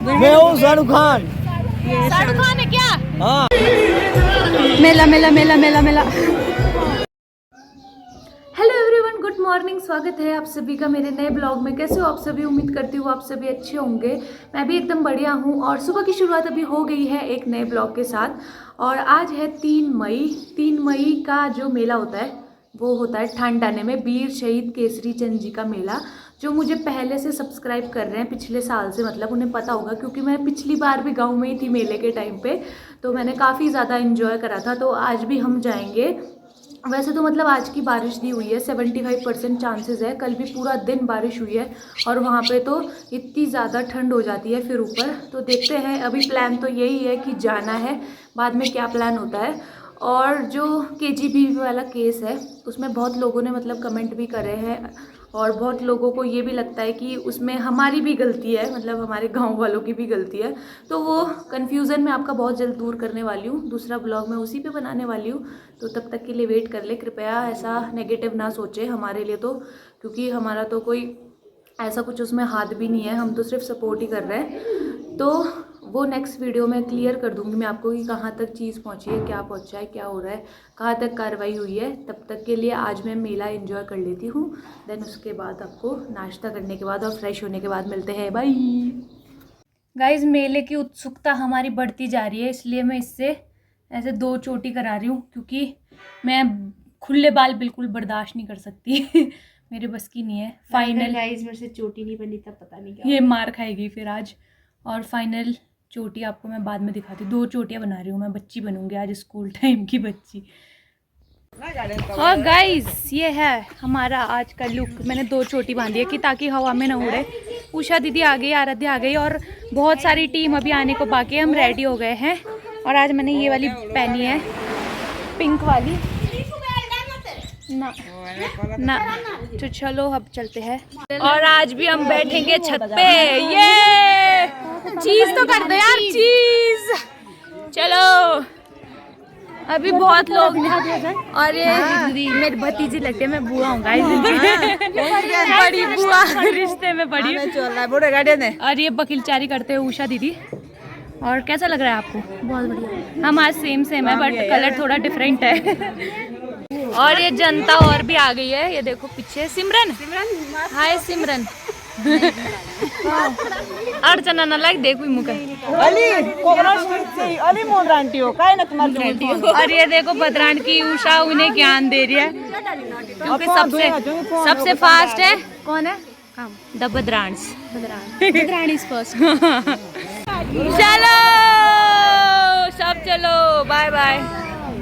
मैं हूँ शाहरुख खान। शाहरुख खान है क्या? हाँ। मेला मेला मेला मेला मेला। Hello everyone, good morning. स्वागत है आप सभी का मेरे नए ब्लॉग में। कैसे हो आप सभी? उम्मीद करती हूँ आप सभी अच्छे होंगे। मैं भी एकदम बढ़िया हूँ और सुबह की शुरुआत अभी हो गई है एक नए ब्लॉग के साथ। और आज है 3 मई। 3 मई का जो मेला होता है वो होता है ठानटाने में, वीर शहीद केसरी चंद जी का मेला। जो मुझे पहले से सब्सक्राइब कर रहे हैं पिछले साल से, मतलब उन्हें पता होगा क्योंकि मैं पिछली बार भी गाँव में ही थी मेले के टाइम पे, तो मैंने काफ़ी ज़्यादा इन्जॉय करा था। तो आज भी हम जाएंगे। वैसे तो मतलब आज की बारिश दी हुई है, 75% चांसेस है। कल भी पूरा दिन बारिश हुई है और वहाँ पे तो इतनी ज़्यादा ठंड हो जाती है फिर ऊपर। तो देखते हैं, अभी प्लान तो यही है कि जाना है, बाद में क्या प्लान होता है। और जो KGB वाला केस है उसमें बहुत लोगों ने मतलब कमेंट भी करे हैं और बहुत लोगों को ये भी लगता है कि उसमें हमारी भी गलती है, मतलब हमारे गांव वालों की भी गलती है। तो वो कन्फ्यूज़न मैं आपका बहुत जल्द दूर करने वाली हूँ। दूसरा ब्लॉग मैं उसी पे बनाने वाली हूँ, तो तब तक के लिए वेट कर ले कृपया। ऐसा नेगेटिव ना सोचे हमारे लिए, तो क्योंकि हमारा तो कोई ऐसा कुछ उसमें हाथ भी नहीं है, हम तो सिर्फ सपोर्ट ही कर रहे हैं। तो वो नेक्स्ट वीडियो में क्लियर कर दूंगी मैं आपको कि कहाँ तक चीज़ पहुँची है, क्या पहुँचा है, क्या हो रहा है, कहाँ तक कार्रवाई हुई है। तब तक के लिए आज मैं मेला एंजॉय कर लेती हूँ, देन उसके बाद आपको नाश्ता करने के बाद और फ्रेश होने के बाद मिलते हैं। Bye guys. मेले की उत्सुकता हमारी बढ़ती जा रही है, इसलिए मैं इससे ऐसे 2 चोटी करा रही हूँ क्योंकि मैं खुले बाल बिल्कुल बर्दाश्त नहीं कर सकती। मेरे बस की नहीं है। फाइनल गाइस मेरे से चोटी नहीं बनी तब पता नहीं क्या ये मार खाएगी फिर आज। और फाइनल चोटी आपको मैं बाद में दिखाती हूँ। 2 चोटियाँ बना रही हूँ मैं, बच्ची बनूंगी आज, स्कूल टाइम की बच्ची। और गाइस ये है हमारा आज का लुक। मैंने 2 चोटी बांधी है कि ताकि हवा में ना उड़े। उषा दीदी आ गई, आराध्या आ गई और बहुत सारी टीम अभी आने को बाकी है। हम रेडी हो गए हैं और आज मैंने ये वाली पहनी है, पिंक वाली ना ना। तो चलो अब चलते हैं। और आज भी हम बैठेंगे छत पे। ये चीज तो कर दो यार, चीज। चलो अभी बहुत लोग और ये दीदी मेरी भतीजी लगती है, मैं बुआ हूँ गाइस, बड़ी बुआ रिश्ते में बड़ी। और ये बकीलचारी करते हैं उषा दीदी। और कैसा लग रहा है आपको? बहुत बढ़िया। हम आज सेम है बट कलर थोड़ा डिफरेंट है। और ये जनता और भी आ गई है, ये देखो पीछे सिमरन। हाय सिमरन। अर्चना ना लाइक देख मुका और ये देखो बदरान की उषा उन्हें ज्ञान दे रही है क्योंकि सबसे फास्ट है। कौन है? The Badrans. Badran is first. चलो सब चलो, बाय बाय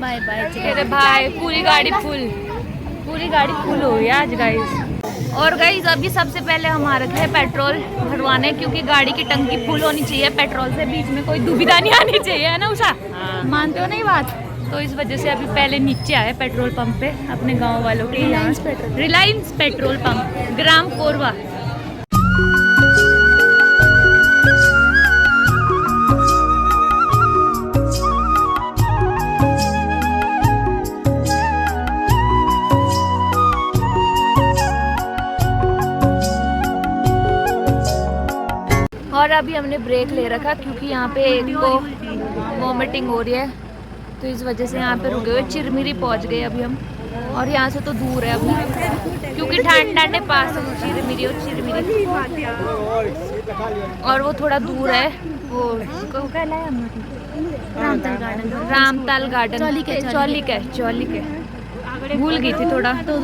बाय बाय। तेरे भाई पूरी गाड़ी फुल हो गई आज गाइस। और गाइस अभी सबसे पहले हमारा है पेट्रोल भरवाने, क्योंकि गाड़ी की टंकी फुल होनी चाहिए पेट्रोल से, बीच में कोई दुविधा नहीं आनी चाहिए, है ना उषा? मानते हो ना ये बात? तो इस वजह से अभी पहले नीचे आए पेट्रोल पंप पे अपने गांव वालों के। रिलायंस पेट्रोल पंप, ग्राम कोरवा। और अभी हमने ब्रेक ले रखा क्योंकि यहाँ पे एक को वॉमिटिंग हो रही है, तो इस वजह से यहाँ पे रुके हुए। चिरमिरी पहुँच गए अभी हम, और यहाँ से तो दूर है अभी क्योंकि ठानटाने पास है चिरमिरी और वो थोड़ा दूर है। वो रामताल गार्डन चौली के भूल गई थी थोड़ा। तो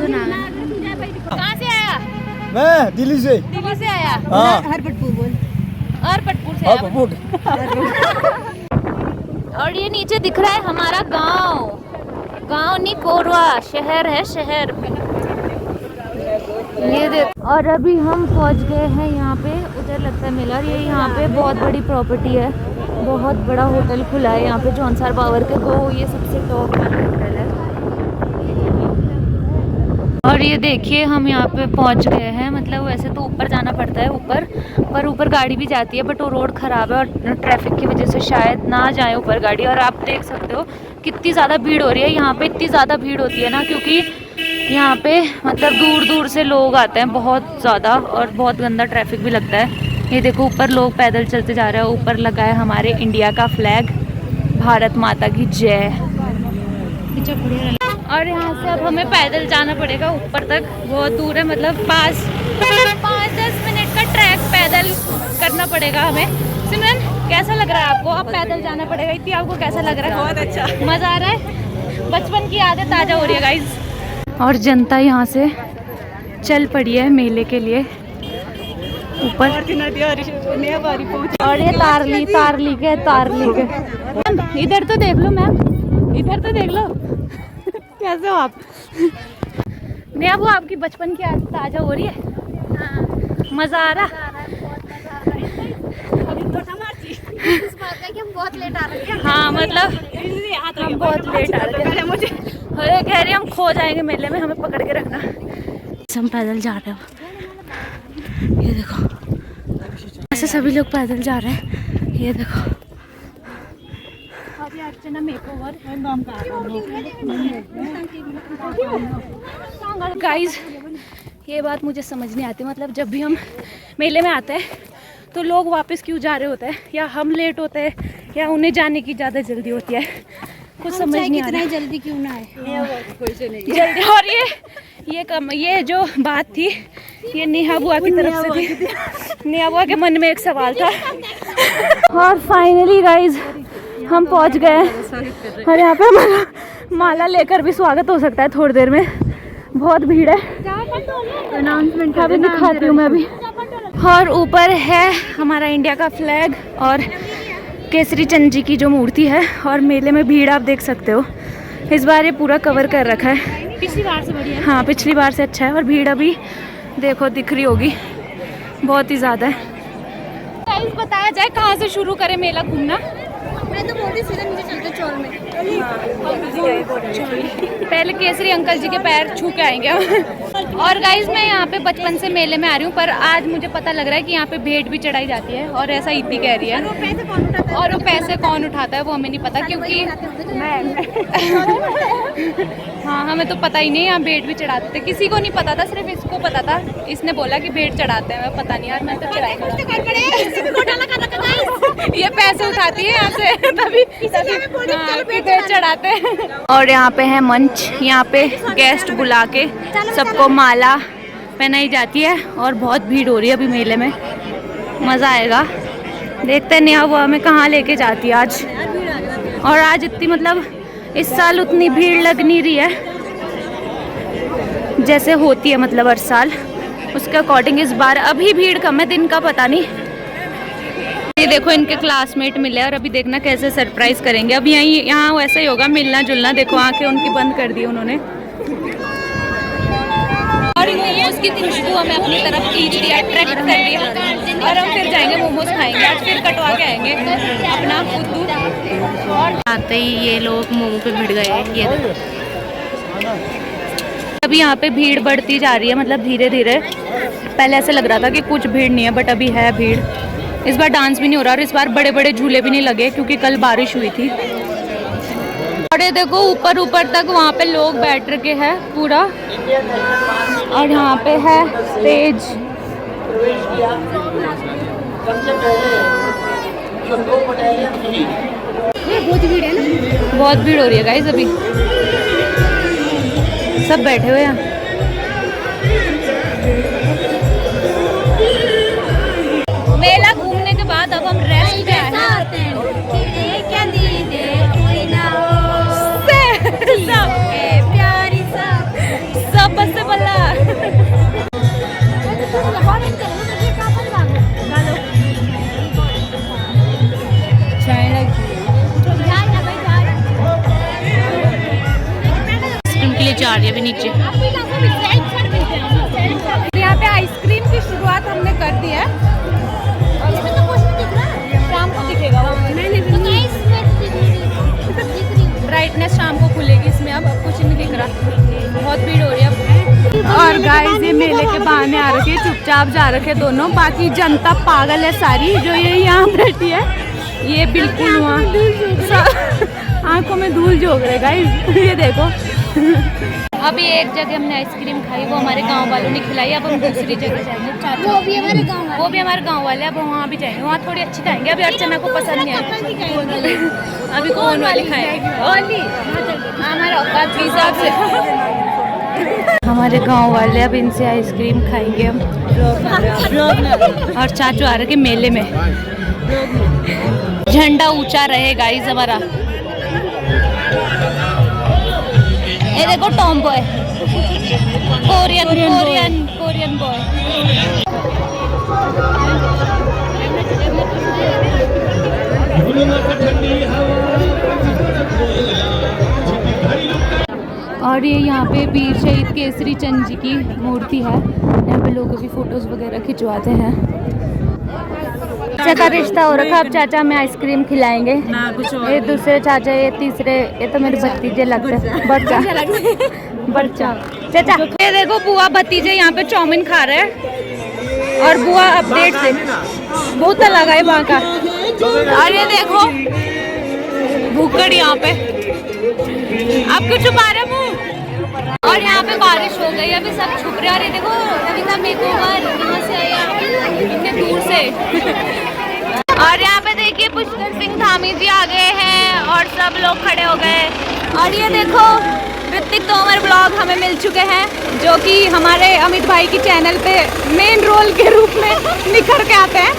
कहाँ से आया? मैं दिल्ली से आया। हाँ। हरपटपुर से और ये नीचे दिख रहा है हमारा गांव नहीं, कोरवा शहर है, शहर ये देख। और अभी हम पहुंच गए हैं यहाँ पे, उधर लगता है मेला। और ये यहाँ पे बहुत बड़ी प्रॉपर्टी है, बहुत बड़ा होटल खुला है यहाँ पे, जौनसार बावर के। तो ये सबसे टॉप वाला होटल है। और ये देखिए हम यहाँ पे पहुँच गए हैं। मतलब वैसे तो ऊपर जाना पड़ता है पर ऊपर गाड़ी भी जाती है, बट वो रोड ख़राब है और ट्रैफिक की वजह से शायद ना जाए ऊपर गाड़ी। और आप देख सकते हो कितनी ज़्यादा भीड़ हो रही है यहाँ पे। इतनी ज़्यादा भीड़ होती है ना क्योंकि यहाँ पे मतलब दूर दूर से लोग आते हैं बहुत ज़्यादा, और बहुत गंदा ट्रैफिक भी लगता है। ये देखो ऊपर लोग पैदल चलते जा रहे हैं, ऊपर लगा है हमारे इंडिया का फ्लैग, भारत माता की जय। और यहाँ से अब हमें पैदल जाना पड़ेगा ऊपर तक, बहुत दूर है, मतलब 5-10 मिनट का ट्रैक पैदल करना पड़ेगा हमें। सिमरन कैसा लग रहा है आपको? अब पैदल जाना पड़ेगा, इतनी आपको कैसा लग रहा है? बहुत अच्छा, मज़ा आ रहा है, बचपन की यादें ताज़ा हो रही है गाइज। और जनता यहाँ से चल पड़ी है मेले के लिए ऊपर। और ये तारली के इधर तो देख लो मैम, इधर तो देख लो। कैसे हो आप? नया वो आपकी बचपन की याद ताज़ा हो रही है? मज़ा आ रहा? हम बहुत लेट आ रहे हैं। हाँ मतलब हम बहुत लेट आ रहे हैं। मुझे अरे कह रही हम खो जाएंगे मेले में, हमें पकड़ के रखना। हम पैदल जा रहे हैं, ये देखो ऐसे सभी लोग पैदल जा रहे हैं, ये देखो। अभी अर्चना मेकओवर गाइस, ये बात मुझे समझ नहीं आती, मतलब जब भी हम मेले में आते हैं तो लोग वापस क्यों जा रहे होते हैं, या हम लेट होते हैं या उन्हें जाने की ज़्यादा जल्दी होती है, कुछ समझ नहीं आ रहा। जल्दी क्यों ना आए जल्दी। और ये जो बात थी ये नेहा बुआ की तरफ से थी। नेहा बुआ के मन में एक सवाल था। और फाइनली गाइज हम पहुंच गए और यहाँ पे हमारा माला लेकर भी स्वागत हो सकता है थोड़ी देर में, बहुत भीड़ है। अनाउंसमेंट अभी दिखाती हूँ मैं अभी। और ऊपर है हमारा इंडिया का फ्लैग और केसरी चंद जी की जो मूर्ति है, और मेले में भीड़ आप देख सकते हो। इस बार ये पूरा कवर कर रखा है, पिछली बार से बढ़िया। हाँ पिछली बार से अच्छा है। और भीड़ अभी देखो दिख रही होगी, बहुत ही ज़्यादा है। गाइस बताया जाए कहाँ से शुरू करें मेला घूमना? मैं तो बहुत ही सीधा नीचे चलते चौल में। पहले केसरी अंकल जी के पैर छू के आएंगे हम। और गाइज मैं यहाँ पे बचपन से मेले में आ रही हूँ, पर आज मुझे पता लग रहा है कि यहाँ पे भेंट भी चढ़ाई जाती है, और ऐसा इतनी कह रही है। और वो पैसे कौन उठाता है वो हमें नहीं पता, क्योंकि हाँ हमें तो पता ही नहीं, यहाँ भेंट भी चढ़ाते थे, किसी को नहीं पता था, सिर्फ इसको पता था। इसने बोला कि भेंट चढ़ाते हैं, पता नहीं यार, मैं तो चढ़ाई। ये पैसे उठाती है यहाँ से तभी भेंट चढ़ाते हैं। और यहाँ पे है मंच, यहाँ पे गेस्ट बुला के सबको माला पहनाई जाती है, और बहुत भीड़ हो रही है अभी मेले में, मज़ा आएगा। देखते हैं नेहा वो हमें कहाँ लेके जाती है आज। और आज इतनी मतलब इस साल उतनी भीड़ लग नहीं रही है जैसे होती है मतलब हर साल, उसके अकॉर्डिंग इस बार अभी भीड़ कम है, दिन का पता नहीं। ये देखो इनके क्लासमेट मिले, और अभी देखना कैसे सरप्राइज करेंगे। अब यहाँ वैसा ही होगा, मिलना जुलना। देखो आंखें उनकी बंद कर दी उन्होंने, और मोमोज की खुशबू हमें अपनी तरफ खींच दिया, अट्रैक्ट कर दिया। और हम फिर जाएंगे मोमोज खाएंगे, आज फिर कटवा के आएंगे अपना खुद। और आते ही ये लोग मोमो पे भिड़ गए। ये अभी यहाँ पे भीड़ बढ़ती जा रही है, मतलब धीरे धीरे। पहले ऐसे लग रहा था कि कुछ भीड़ नहीं है, बट अभी है भीड़। इस बार डांस भी नहीं हो रहा, और इस बार बड़े बड़े झूले भी नहीं लगे, क्योंकि कल बारिश हुई थी। और ये देखो ऊपर ऊपर तक वहाँ पे लोग बैठ रखे हैं पूरा, और यहाँ पे है स्टेज। बहुत भीड़ है ना, बहुत भीड़ हो रही है गाइस, अभी सब बैठे हुए हैं। मेला घूमने के बाद अब हम रेस्ट पे आए हैं। सब बस से बल्ला। आइसक्रीम के लिए जा रही है अभी नीचे। यहाँ पे आइसक्रीम की शुरुआत हमने कर दी है, शाम को दिखेगा। ब्राइटनेस शाम को खुलेगी इसमें, अब कुछ नहीं दिख रहा, बहुत भीड़ हो रही है अब। और गाइस ये मेले के बहाने आ रखे, चुपचाप जा रखे दोनों, बाकी जनता पागल है सारी जो ये यहाँ बैठी है। ये बिल्कुल वहाँ आंखों में धूल झोंक रहे गाइस, ये देखो। अभी एक जगह हमने आइसक्रीम खाई, वो हमारे गांव वालों ने खिलाई। अब हम दूसरी जगह जाएंगे, वो भी हमारे गाँव वो भी हमारे गांव वाले। अब वहाँ भी जाएंगे, वहाँ थोड़ी अच्छी खाएंगे। अभी अर्चना को पसंद नहीं आई, अभी कौन वाली खाएंगे, हमारे औकात के हिसाब से। हमारे गांव वाले अब इनसे आइसक्रीम खाएंगे हम। और चाचू आ रहे के मेले में, झंडा ऊंचा रहे गाइस हमारा। ये देखो टॉम बॉय, कोरियन बॉय। और ये यहाँ पे वीर शहीद केसरी चंद जी की मूर्ति है। यहाँ पे लोग अभी फोटोज वगैरह खिंचवाते हैं। चाचा का रिश्ता हो रखा, अब चाचा हमें आइसक्रीम खिलाएंगे। ये दूसरे चाचा, ये तीसरे, ये तो मेरे भतीजे लगते हैं। बच्चा चाचा, ये देखो बुआ भतीजे यहाँ पे चाउमीन खा रहे हैं। और बुआ अपडेट से बहुत लगा है वहाँ का। और ये देखो भूकड़ यहाँ पे, आप क्यों छुपा रहे मुँह? और यहाँ पे बारिश हो गई, अभी सब छुप रहे हैं। और ये देखो कविता मेघोवर यहाँ से आया, इतने दूर से। और यहाँ पे देखिए पुष्कर सिंह धामी जी आ गए हैं और सब लोग खड़े हो गए। और ये देखो ऋतिक तोमर ब्लॉग हमें मिल चुके हैं, जो कि हमारे अमित भाई की चैनल पे मेन रोल के रूप में निखर के आते हैं।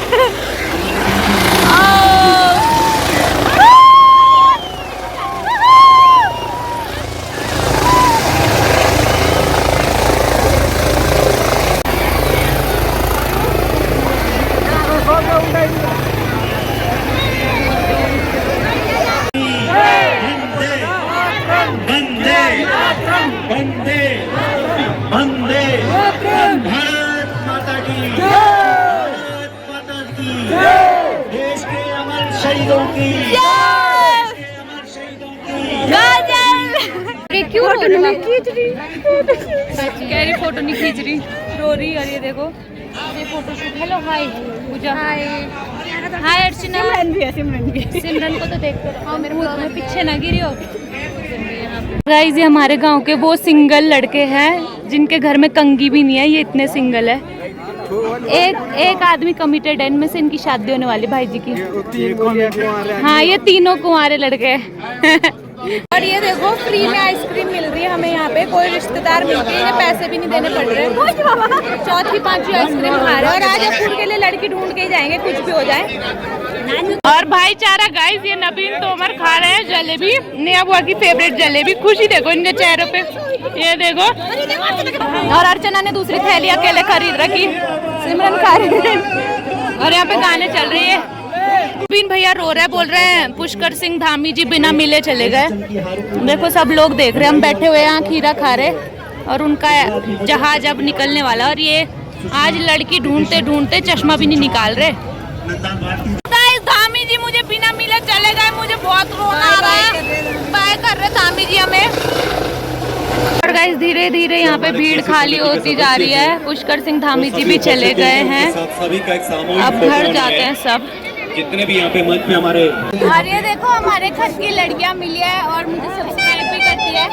क्यों रो रही? कह रही फोटो नहीं खींच रही, रो रही। और ये देखो ये फोटो शूट। हेलो हाय पूजा, हाय अर्चना, सिमरन को तो देखते रहो, मेरे मुंह में पीछे ना गिरी हो। गाइस ये हमारे गांव के वो सिंगल लड़के हैं जिनके घर में कंघी भी नहीं है, ये इतने सिंगल है। एक आदमी कमिटेड है, इनमें से इनकी शादी होने वाली भाई जी की। हाँ ये तीनों कुंवारे लड़के हैं। और ये देखो फ्री में आइसक्रीम मिल रही है हमें यहाँ पे, कोई रिश्तेदार मिलके इन्हें पैसे भी नहीं देने पड़ रहे। चौथी पांचवी आइसक्रीम खा रहे हैं। और आज फूल के लिए लड़की ढूंढ के ही जाएंगे, कुछ भी हो जाए। और भाईचारा गाइस, ये नवीन तोमर खा रहे हैं जलेबी, नया बुआ की फेवरेट जलेबी। खुशी देखो इनके चेहरों पे, ये देखो। और अर्चना ने दूसरी थैली अकेले खरीद रखी, सिमरन खा रही है। और यहाँ पे गाने चल रही है। बीन भैया रो रहे हैं, बोल रहे हैं पुष्कर सिंह धामी जी बिना मिले चले गए। देखो सब लोग देख रहे हैं, हम बैठे हुए यहाँ खीरा खा रहे और उनका जहाज अब निकलने वाला। और ये आज लड़की ढूंढते ढूंढते चश्मा भी नहीं निकाल रहे। धामी जी मुझे बिना मिले चले गए, मुझे बहुत रोना आ रहा है। बाय कर रहे धामी जी हमें। और गाइस धीरे धीरे यहाँ पे भीड़ खाली होती जा रही है। पुष्कर सिंह धामी जी भी चले गए हैं, अब घर जाते हैं सब जितने भी यहाँ पे मंच पे हमारे। और ये देखो हमारे घर की लड़कियाँ मिली है और मुझे सब्सक्राइब भी करती है।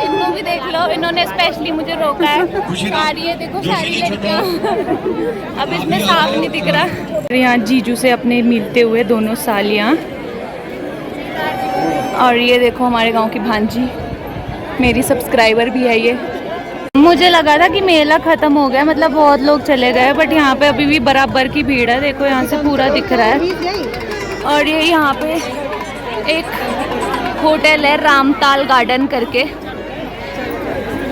इनको भी देख लो, इन्होंने स्पेशली मुझे रोका है। सारी ये देखो सारी लड़कियाँ। अब इसमें साफ नहीं दिख रहा। यहाँ जीजू से अपने मिलते हुए दोनों सालियाँ। और ये देखो हमारे गांव की भांजी, मेरी सब्सक्राइबर भी है ये। मुझे लगा था कि मेला ख़त्म हो गया, मतलब बहुत लोग चले गए, बट यहाँ पे अभी भी बराबर की भीड़ है। देखो यहाँ से पूरा दिख रहा है। और ये यहाँ पे एक होटल है रामताल गार्डन करके।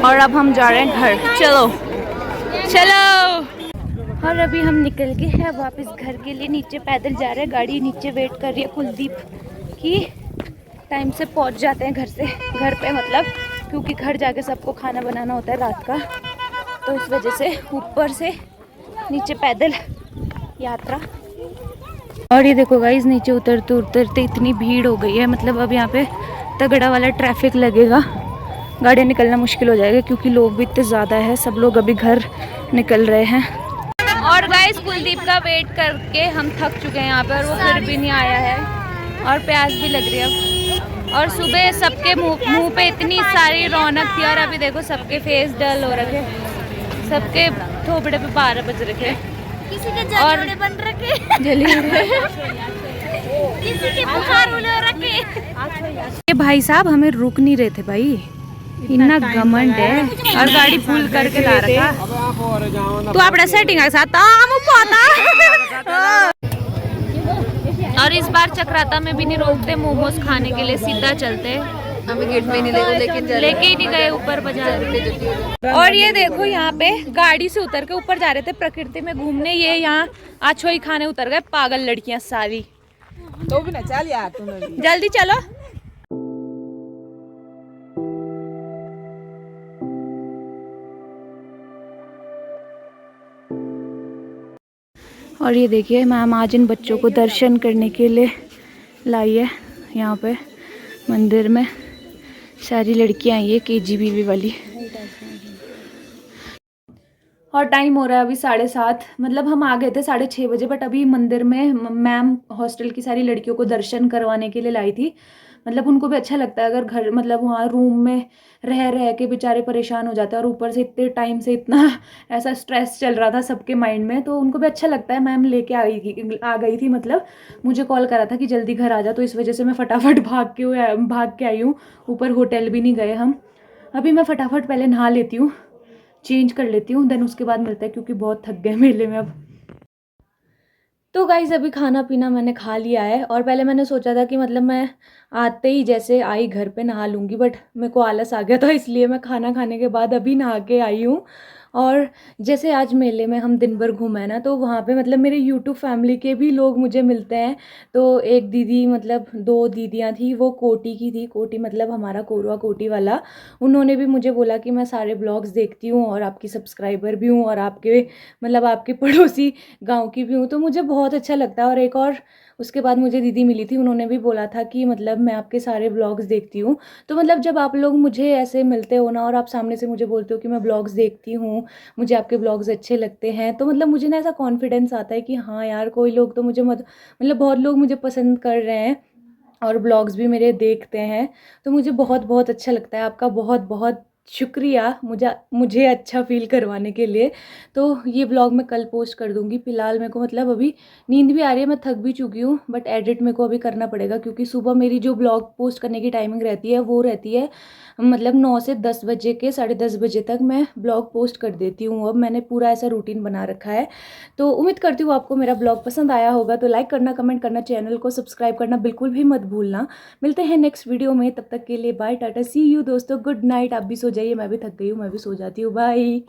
और अब हम जा रहे हैं घर। चलो चलो। और अभी हम निकल गए हैं वापस घर के लिए। नीचे पैदल जा रहे हैं, गाड़ी नीचे वेट कर रही है कुलदीप की। टाइम से पहुँच जाते हैं घर से, घर पे मतलब, क्योंकि घर जाके सबको खाना बनाना होता है रात का, तो इस वजह से ऊपर से नीचे पैदल यात्रा। और ये देखो गाइस नीचे उतरते उतरते इतनी भीड़ हो गई है, मतलब अब यहाँ पे तगड़ा वाला ट्रैफिक लगेगा, गाड़ी निकलना मुश्किल हो जाएगा क्योंकि लोग भी इतने ज़्यादा है। सब लोग अभी घर निकल रहे हैं। और गाइस कुलदीप का वेट करके हम थक चुके हैं यहाँ पर, वो फिर भी नहीं आया है और प्यास भी लग रही है। अब और सुबह सबके मुंह पे इतनी सारी रौनक थी और अभी देखो सबके फेस डल हो रखे, सबके थोपड़े पे 12 बज रखे, किसी के और जले बन रखे, जली किसी के बुखार हो रखे। ये भाई साहब हमें रुक नहीं रहे थे भाई, इतना घमंड है और गाड़ी फुल करके ला रखा। तो अपना सेटिंग के साथ और इस बार चक्राता में भी नहीं रोकते मोमोज खाने के लिए, सीधा चलते। हमें गेट में नहीं लेके ही नहीं गए ऊपर बाजार। और ये देखो यहाँ पे गाड़ी से उतर के ऊपर जा रहे थे प्रकृति में घूमने, ये यहाँ आछोई खाने उतर गए पागल लड़कियां सारी। तो भी ना चल यार तुम भी। जल्दी चलो। और ये देखिए मैम आज इन बच्चों को दर्शन करने के लिए लाई है। यहाँ पे मंदिर में सारी लड़कियाँ आई है KGBV वाली। और टाइम हो रहा है अभी 7:30, मतलब हम आ गए थे 6:30 बजे, बट अभी मंदिर में मैम हॉस्टल की सारी लड़कियों को दर्शन करवाने के लिए लाई थी। मतलब उनको भी अच्छा लगता है अगर घर, मतलब वहाँ रूम में रह के बेचारे परेशान हो जाते हैं, और ऊपर से इतने टाइम से इतना ऐसा स्ट्रेस चल रहा था सबके माइंड में, तो उनको भी अच्छा लगता है। मैम लेके आ गई थी, मतलब मुझे कॉल करा था कि जल्दी घर आ जा, तो इस वजह से मैं फटाफट भाग के आई हूँ। ऊपर होटल भी नहीं गए हम। अभी मैं फटाफट पहले नहा लेती हूँ, चेंज कर लेती हूँ, देन उसके बाद मिलता है, क्योंकि बहुत थक गए मेले में अब। तो गाइज़ अभी खाना पीना मैंने खा लिया है, और पहले मैंने सोचा था कि मतलब मैं आते ही जैसे आई घर पे नहा लूँगी, बट मेरे को आलस आ गया था, इसलिए मैं खाना खाने के बाद अभी नहा के आई हूँ। और जैसे आज मेले में हम दिन भर घूमे ना, तो वहाँ पे मतलब मेरे यूट्यूब फैमिली के भी लोग मुझे मिलते हैं। तो एक दीदी, मतलब 2 दीदियाँ थी, वो कोटी की थी, कोटी मतलब हमारा कोरवा कोटी वाला। उन्होंने भी मुझे बोला कि मैं सारे ब्लॉग्स देखती हूँ और आपकी सब्सक्राइबर भी हूँ, और आपके मतलब आपके पड़ोसी गाँव की भी हूँ, तो मुझे बहुत अच्छा लगता है। और एक और उसके बाद मुझे दीदी मिली थी, उन्होंने भी बोला था कि मतलब मैं आपके सारे ब्लॉग्स देखती हूँ। तो मतलब जब आप लोग मुझे ऐसे मिलते हो ना, और आप सामने से मुझे बोलते हो कि मैं ब्लॉग्स देखती हूँ, मुझे आपके ब्लॉग्स अच्छे लगते हैं, तो मतलब मुझे ना ऐसा कॉन्फिडेंस आता है कि हाँ यार, कोई लोग तो मुझे मतलब बहुत लोग मुझे पसंद कर रहे हैं और ब्लॉग्स भी मेरे देखते हैं। तो मुझे बहुत बहुत अच्छा लगता है। आपका बहुत बहुत शुक्रिया मुझे अच्छा फ़ील करवाने के लिए। तो ये ब्लॉग मैं कल पोस्ट कर दूँगी। फ़िलहाल मेरे को मतलब अभी नींद भी आ रही है, मैं थक भी चुकी हूँ, बट एडिट मेरे को अभी करना पड़ेगा, क्योंकि सुबह मेरी जो ब्लॉग पोस्ट करने की टाइमिंग रहती है वो रहती है मतलब 9 से 10 बजे के 10:30 बजे तक मैं ब्लॉग पोस्ट कर देती हूँ। अब मैंने पूरा ऐसा रूटीन बना रखा है। तो उम्मीद करती हूँ आपको मेरा ब्लॉग पसंद आया होगा। तो लाइक करना, कमेंट करना, चैनल को सब्सक्राइब करना बिल्कुल भी मत भूलना। मिलते हैं नेक्स्ट वीडियो में, तब तक के लिए बाय, टाटा, सी यू दोस्तों, गुड नाइट। आप भी सो जाइए, मैं भी थक गई हूँ, मैं भी सो जाती हूँ, बाय।